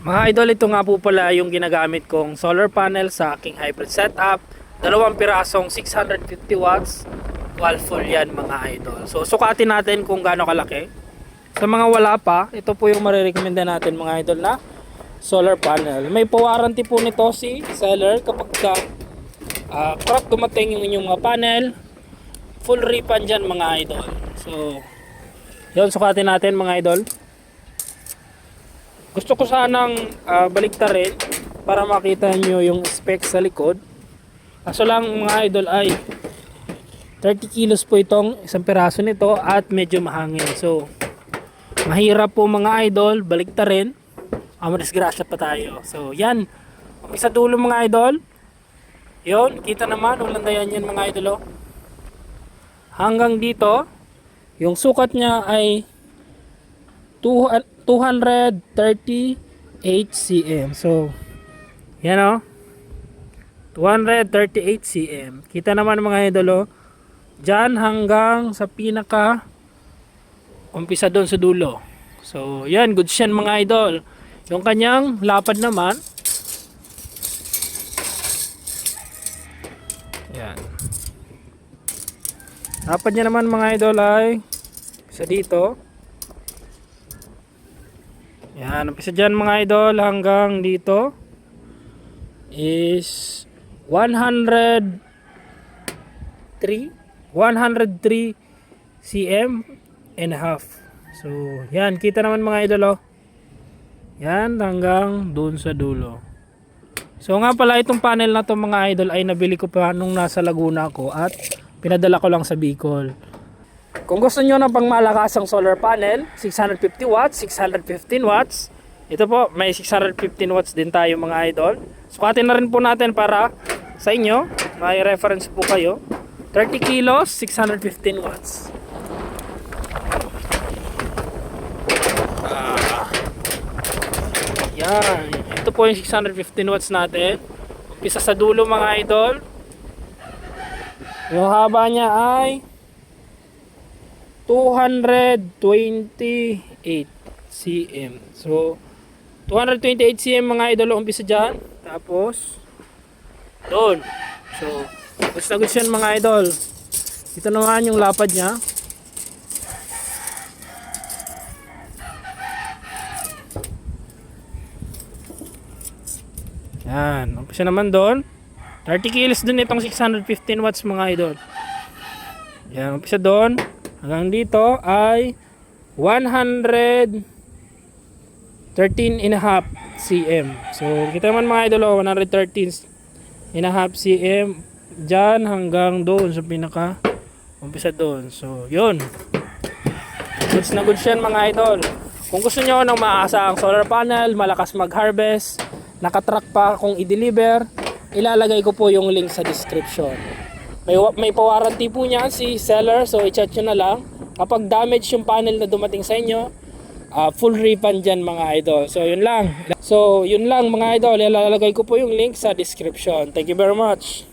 Mga idol, ito nga po pala yung ginagamit kong solar panel sa aking hybrid setup. Dalawang pirasong 650 watts. Wall full yan mga idol. So sukatin natin kung gaano kalaki. Sa mga wala pa, ito po yung marirekomenda natin mga idol na solar panel. May pa-warranty po nito si seller kapag crack dumating yung inyong mga panel. Full refund dyan mga idol. So yun, sukatin natin mga idol. Gusto ko sanang baliktarin para makita nyo yung specs sa likod. Kaso lang mga idol ay 30 kilos po itong isang piraso nito at medyo mahangin. So mahirap po mga idol baliktarin. Madisgrasya pa tayo. So yan, isa dulo mga idol. Yun, kita naman walang dayan yan mga idol oh. Hanggang dito yung sukat niya ay 238 cm. So yan o, 238 cm. Kita naman mga idol o, dyan hanggang sa pinaka umpisa doon sa dulo. So yan, good yan mga idol. Yung kanyang lapad naman, yan, lapad niya naman mga idol ay isa dito. Yan, umpisa dyan mga idol hanggang dito is 103 cm and a half. So yan, kita naman mga idol oh. Yan, hanggang dun sa dulo. So nga pala itong panel na to mga idol ay nabili ko pa nung nasa Laguna ako at pinadala ko lang sa Bicol. Kung gusto nyo ng pangmalakasang solar panel, 650 watts, 615 watts. Ito po, may 615 watts din tayo mga idol. Sukatin na rin po natin para sa inyo, may reference po kayo. 30 kilos, 615 watts. Yan, ito po yung 615 watts natin. Umpisa sa dulo mga idol. Yung haba niya ay 228 cm. So 228 cm mga idol umpisa dyan. Tapos doon. So gusto na gusto yan mga idol. Ito naman yung lapad niya. Yan, umpisa naman doon. 30 kilos din itong 615 watts mga idol. Yan, umpisa doon hanggang dito ay 113 and a half cm. So kita naman mga idol 113 and a half cm dyan hanggang doon sa pinaka umpisa doon. So yun, goods na goods yan mga idol. Kung gusto nyo ng maaasahang solar panel, malakas mag-harvest, nakatrack pa kung i-deliver, ilalagay ko po yung link sa description. May pa-warranty po niya si seller, so i-chat nyo na lang. Kapag damage yung panel na dumating sa inyo, full refund dyan mga idol. So yun lang. So yun lang mga idol, ilalagay ko po yung link sa description. Thank you very much.